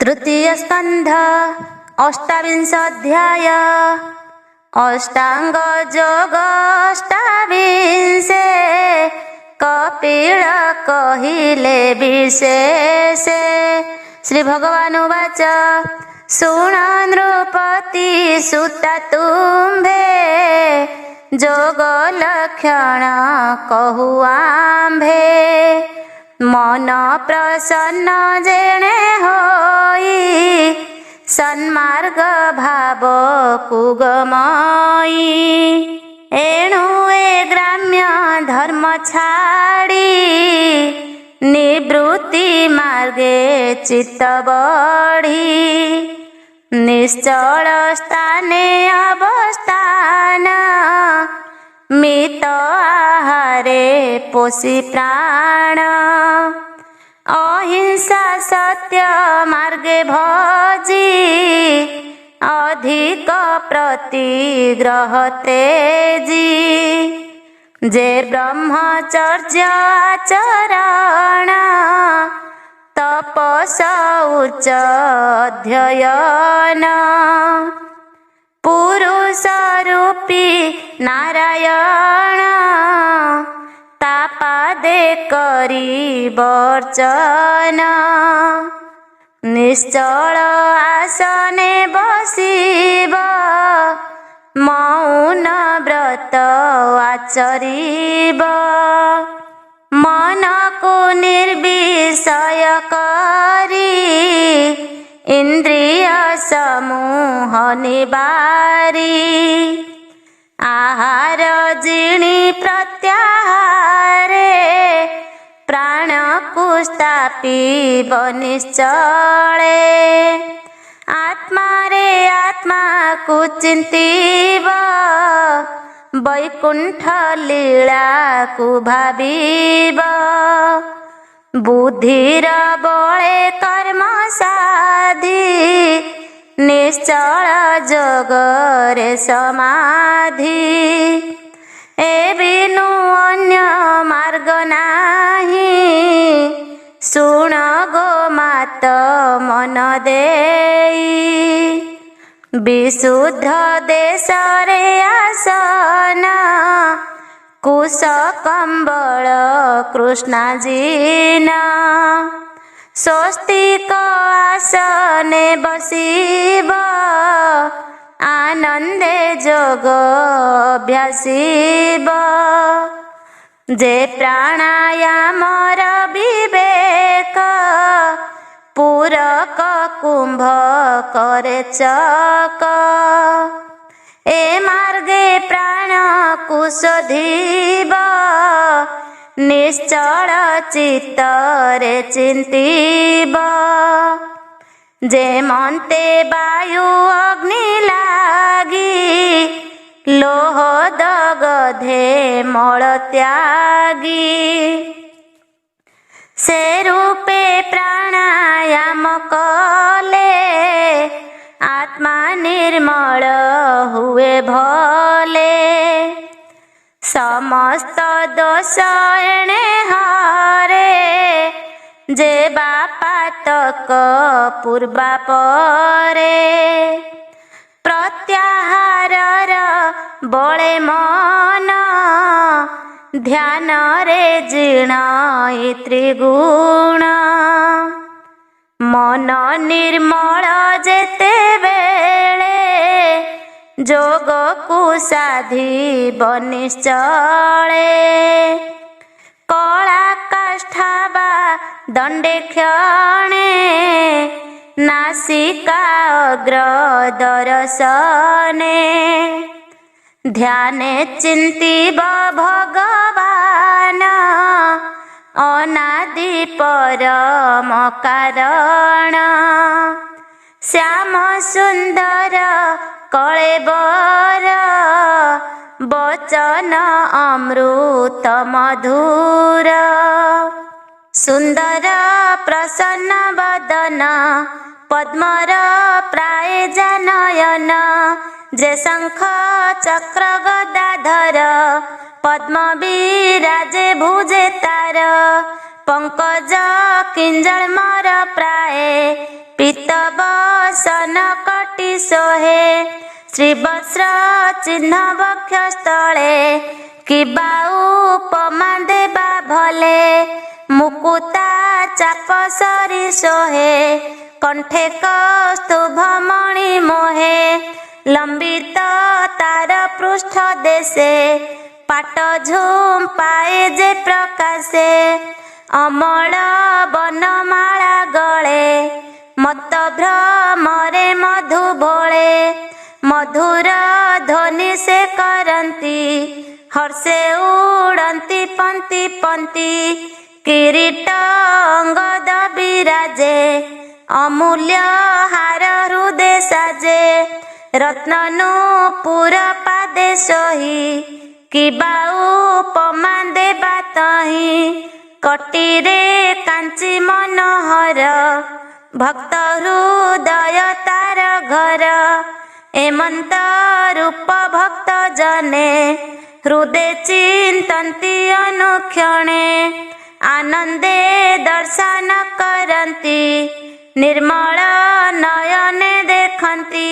तृतीय स्कंध अष्टाविंशाध्याय अष्टांग योग अष्टाविंशे कपिल कहिले विशेषे। श्री भगवान उवाच शुण नृपति सुता तुम्भे जोग लक्षण कहु आम्भे। मन प्रसन्न जेणे होई सन्मार्ग भाव कुगमयी। एणु ए ग्राम्य धर्म छाड़ी निवृत्ति मार्गे चित्त बढ़ी। निश्चल स्थाने अवस्थान मित आहारे पोषी प्राण। अहिंसा सत्य मार्गे भजी अधिक प्रतिग्रह तेजी। जे ब्रह्मचर्य आचरण तपस उच्च अध्ययन। पुरुष रूपी नारायण तापादे करी वर्चन। निश्चल आसने बसिब मौन व्रत आचरिब। मन को निर्विषय करी इंद्रिय समूह निवारी। आहार जिणी प्रत्याहारे प्राण को स्थापिब निश्चले। आत्मा रे आत्मा को चिंतिब वैकुंठ लीला को भाविब। बुद्धिर बळे कर्म साधी निश्चल जगरे समाधि। ए बिनु अन्य मार्ग नाही शुण गो मात मन देई। विशुद्ध देशरे आसन कुश कंबल कृष्णाजीना। स्वस्तिक आसने बसिब आनंदे जोग अभ्यासिब। जे प्राणायामर विवेक पूरक कुंभ करे चक। ए मार्गे प्राण कुशोधिब निश्चल चित्तरे चिंतिब। जे मन्ते वायु अग्नि लागी लोह दगधे मल त्यागी। से रूपे प्राणायाम कले आत्मा निर्मल हुए भले। समस्त दोष एणे हरे जे बापातक पूर्वा परे। प्रत्याहारर बळे मन ध्यान रे जीर्ण त्रिगुण। मन निर्मल जेते बेळे जोग को साधिब निश्चले। कला काष्ठा दंडे क्षणे नासिका अग्र दर्शने। ध्याने चिंतिब भगवान अनादि परम कारण। श्याम सुंदर कळेबर वचन अमृत मधुर। सुंदर प्रसन्न वदन पद्मर प्राय जनयन। जे शंख चक्र गदाधर पद्म विराजे भुजे तार। पंकज किंजल मर प्राय पीत सन कटी सोहे श्रीवस्त्र चिन्ह बक्षस्थले कि उपमा देवा भले मुकुता चाप सरी सोहे कंठे कस्तुभ मणि मोहे लंबित तार पृष्ठ देशे पाट झुम पाए जे प्रकाशे अमल बनमाला गले मत भ्रमरे मधु भोले मधुर ध्वनि से करंती हर्षे उड़ंती पंक्ति पंक्ति किरीट अंगद विराजे अमूल्य हार हृदय साजे रत्ननूपुर पादे सोही कि उपमा देवा तही कटीरे कांची मनोहर भक्त हृदय तार घर एमंत रूप भक्त जने हृदय चिंतन्ति अनुक्षणे आनंदे दर्शन करन्ति निर्मल नयने देखन्ति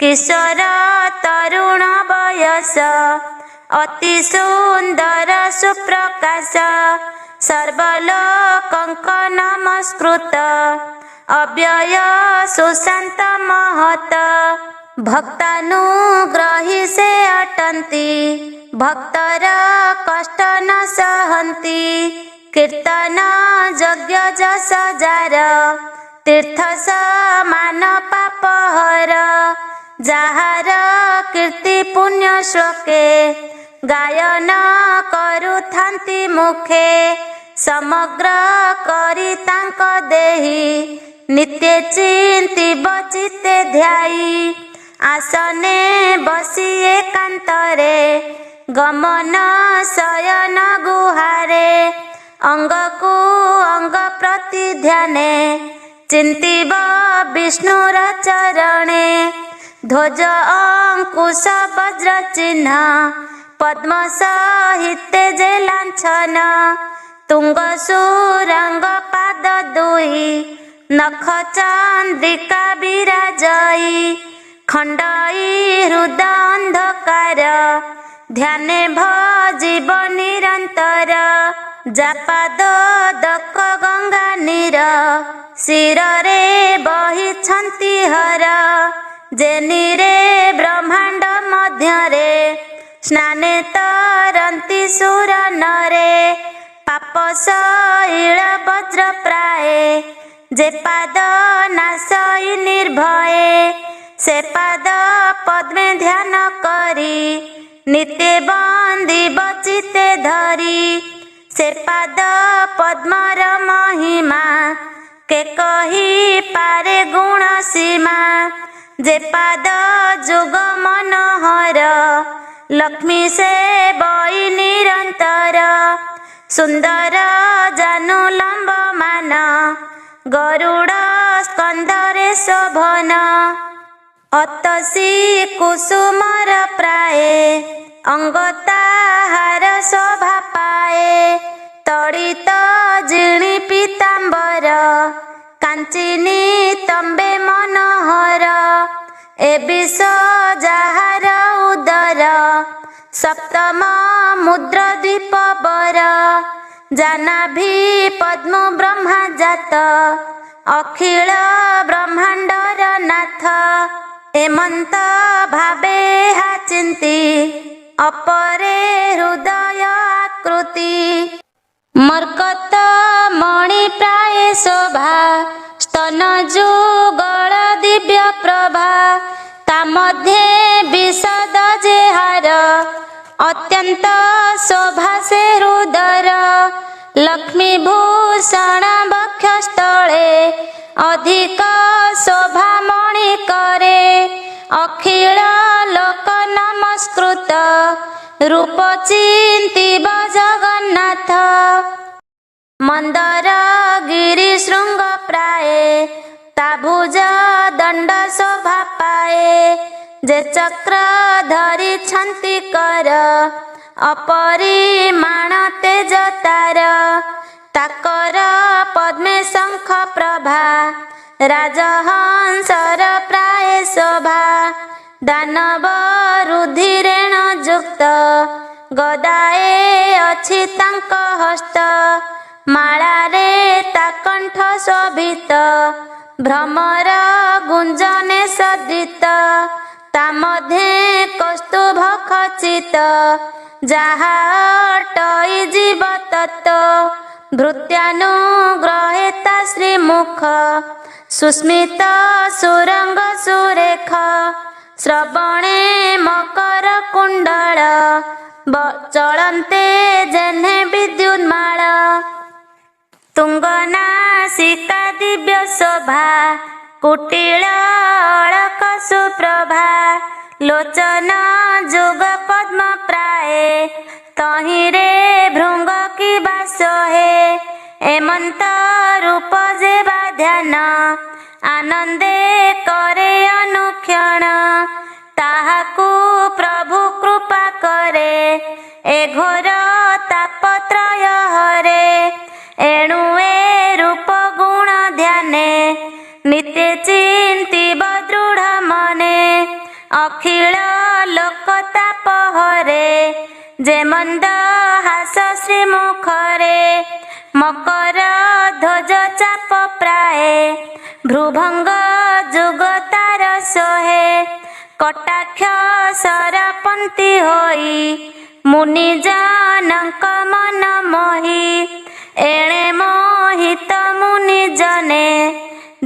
किशोर तरुण वयस अति सुंदर सुप्रकाश सर्वलोकंक नमस्कृत अव्यय सुशांत महत भक्तानुग्रही से अटंती भक्तर कष्ट न सहंती कीर्तन यज्ञ जस जार तीर्थ समान पापहर जाहार कीर्ति पुण्य श्लोके गायन करुथांती मुखे समग्र करी तांक देही नित्य चिंती बचिते ध्याई आसने बसी एकांतरे गमन शयन गुहारे अंगकु अंग प्रति ध्याने चिंतीब विष्णुर चरणे ध्वज अंकुश वज्र चिन्ह पद्म सहिते जे लांछन तुंग सुरंग पाद दुई नख चंद्रिका विराजई खंडई हृदय अंधकार ध्याने भजीव निरंतर जापाद दक गंगा नीर शिरे बहिछंती हर जेनिरे ब्रह्मांड मध्यरे स्नाने तरंती सुर नरे पाप शैल वज्र प्राये जे पाद नाशई निर्भये से पाद पद्मे ध्यान करी नित्य बंदी बचिते धरी से पाद पद्मर महिमा के कही पारे गुण सीमा जे पाद जुग मनोहर लक्ष्मी से बई निरंतर सुंदर जानु लंब मान गरुड़ स्कंदरे शोभन अतसी कुसुमर प्राये अंगताहार शोभा पाए तड़ित जीर्णी पीतांबर कांचिनी तंबे मनोहर ए विष जाहार उदर सप्तम मुद्र द्वीप बर जानाभि पद्म ब्रह्मा जात अखिल ब्रह्मांडर नाथ एमंत भावे हा चिंती अपरे हृदय आकृति मर्कत मणि प्राय शोभा स्तन जुगल दिव्य प्रभा ता मध्ये विशद जे हार अत्यंत शोभा से हृदर लक्ष्मी भूषण बक्षस्थले अधिक शोभा मणि करे अखिल लोक नमस्कृत रूप चिंतिब जगन्नाथ मंदर गिरि शृंग प्राये ताभुज दंड शोभा पाए जे चक्र धरी छंती कर अपरिमाण तेज तार ताकर पद्मे शंख प्रभा राजहंसर प्राय शोभा दानव रुधिरेण युक्त गदाए अछि तांक हस्त मालारे ता कंठ शोभित भ्रमर गुंजने सदित ता मध्ये कौस्तुभ खचित जाहा अटई जीव तत्व भृत्यानुग्रहेता श्रीमुख सुस्मित सुरंग सुरेख श्रवणे मकर कुंडल चलन्ते जेन्हे विद्युन्माल तुंगनासिका दिव्य शोभा कुटिल अलक सुप्रभा लोचन जुग पद्म प्राय तहिरे भृंग की बास हे एमंत रूप जेबा ध्यान आनंदे करे अनुक्षण ताहाकु प्रभु कृपा करे ए घोर तापत्रय हरे एणु ए रूप गुण ध्याने नित्य चिंतिब दृढ़ मने अखिल लोकताप हरे जे मंद हास श्रीमुखरे मकर ध्वज चाप प्राय भ्रुभंग जुग तार सोहे कटाक्ष सरपंती होई मुनि जनक मन मोहि एणे मोहित मुनि जने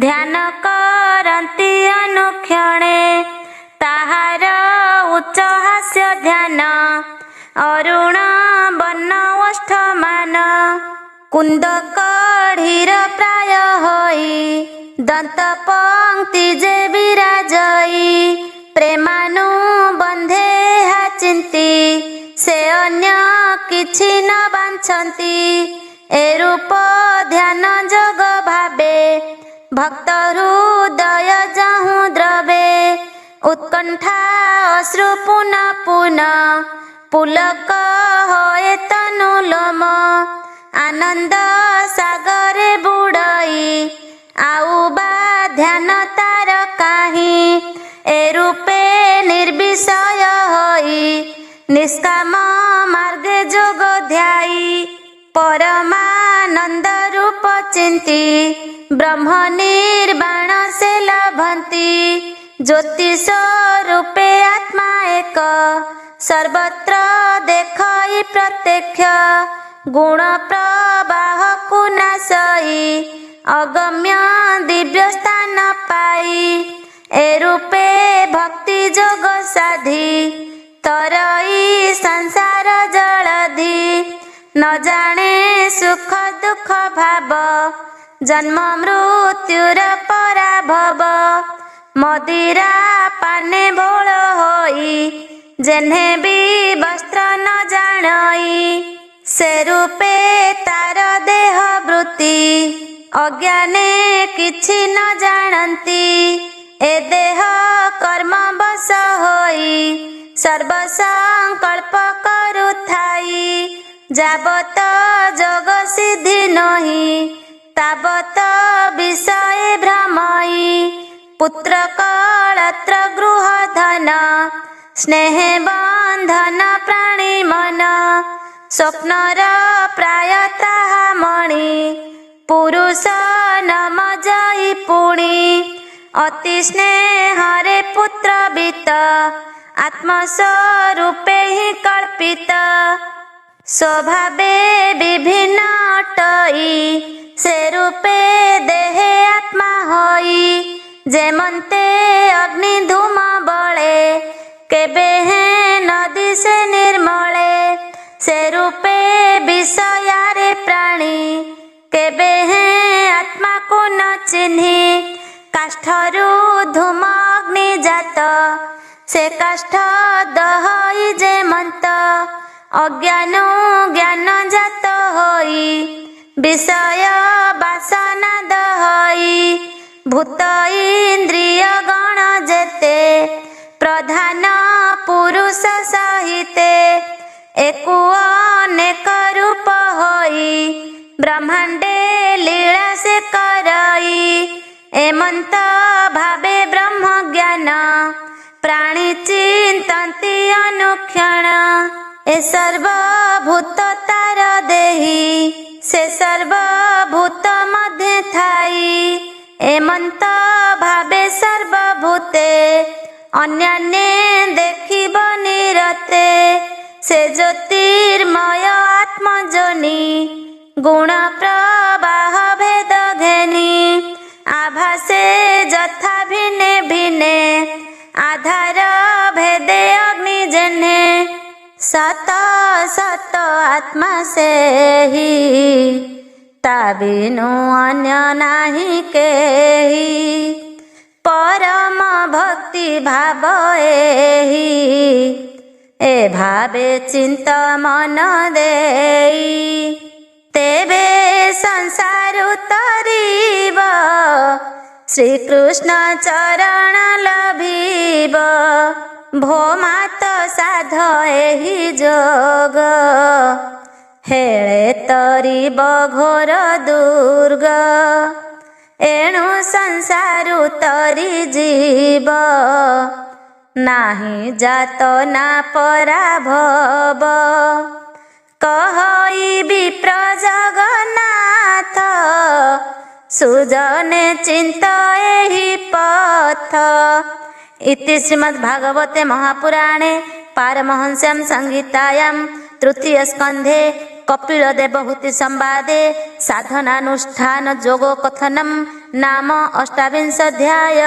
ध्यान करन्ति अनुक्षणे ताहार उच्च हास्य ध्यान अरुण बन्न ओष्ठमान कुंद कढ़ीर प्राय होई दंत पंक्ति जे विराजई प्रेमानु बंधे हा चिंती से अन्य किछि न बांछन्ति ए रूप ध्यान जग भावे भक्त हृदय जाहु द्रवे उत्कंठा अश्रु पुनः पुनः पुलक होए तनु लोम आनंद सागरे बुड़ई आउ बा ध्यान तार काहि ए रूपे निर्विषय होई निष्काम मार्गे जोग ध्याई परमानंद रूप चिंती ब्रह्म निर्वाण से लभंती ज्योतिष रूपे आत्मा एक सर्वत्र देखई प्रत्यक्ष गुण प्रवाह कुनाशई अगम्य दिव्य स्थान पाई ए रूपे भक्ति जोग साधी तरई संसार जलधि न जाने सुख दुख भाव जन्म मृत्युर पराभव मदिरा पाने भोल होई जेन्हे भी वस्त्र न जानई से रूपे तार देह वृत्ति अज्ञाने किछि न जानती ए देह कर्म बस होई सर्व संकल्प करुथाई जाबत जग सिद्धि नहीं ताबत विषय भ्रमई पुत्र कलत्र गृह धन स्नेह बंधन प्राणी मन स्वप्नर प्राय ताहा मणि पुरुष नम जई पुणी अति स्नेहरे पुत्र बीत आत्मस्वरूपे ही कल्पित स्वभावे विभिन्न अटई से रूपे देहे आत्मा होई जेमंते अग्नि धूम बळे केबे है नदी से निर्मले से रूपे विषयारे प्राणी केबे है आत्मा को न चिन्हि काष्ठरु धूम अग्नि जात से काष्ठ दहई जेमंत अज्ञान ज्ञान जात होई विषय वासना दहई भूत इंद्रिय गण जेते प्रधान पुरुष सहिते एकु अनेक रूप होई ब्रह्मांडे लीला से करई एम एमंत भावे ब्रह्म ज्ञान प्राणी चिंतन्ति अनुक्षण ए सर्वभूत तार देही से सर्वभूत मध्य थाई एमंत भावे सर्वभूते अन्यान्य देखिब निरते से ज्योतिर्मय आत्मजनी गुण प्रवाह भेद घेनी आभासे जथा भिन्ने भिन्ने आधार भेदे अग्नि जेने सत सत आत्मा से ही ता बिनु अन्य नाही केही परम भक्ति भाव एही ए भावे चिंत मन देई तेबे संसार उतरिब श्रीकृष्ण चरण लभिब भोमात साध एहि जोग हेळे तरिब घोर दुर्ग एणु संसार उतरि जीव नाही जात ना पराभव कहई विप्र जगन्नाथ सुजने चिंत एहि पथ इति श्रीमद्भागवते महापुराणे पारमहंस्यां संहितायां तृतीय स्कंधे कपिल देवहूति संवादे साधनानुष्ठान योगो कथनम नाम 28 अध्याय।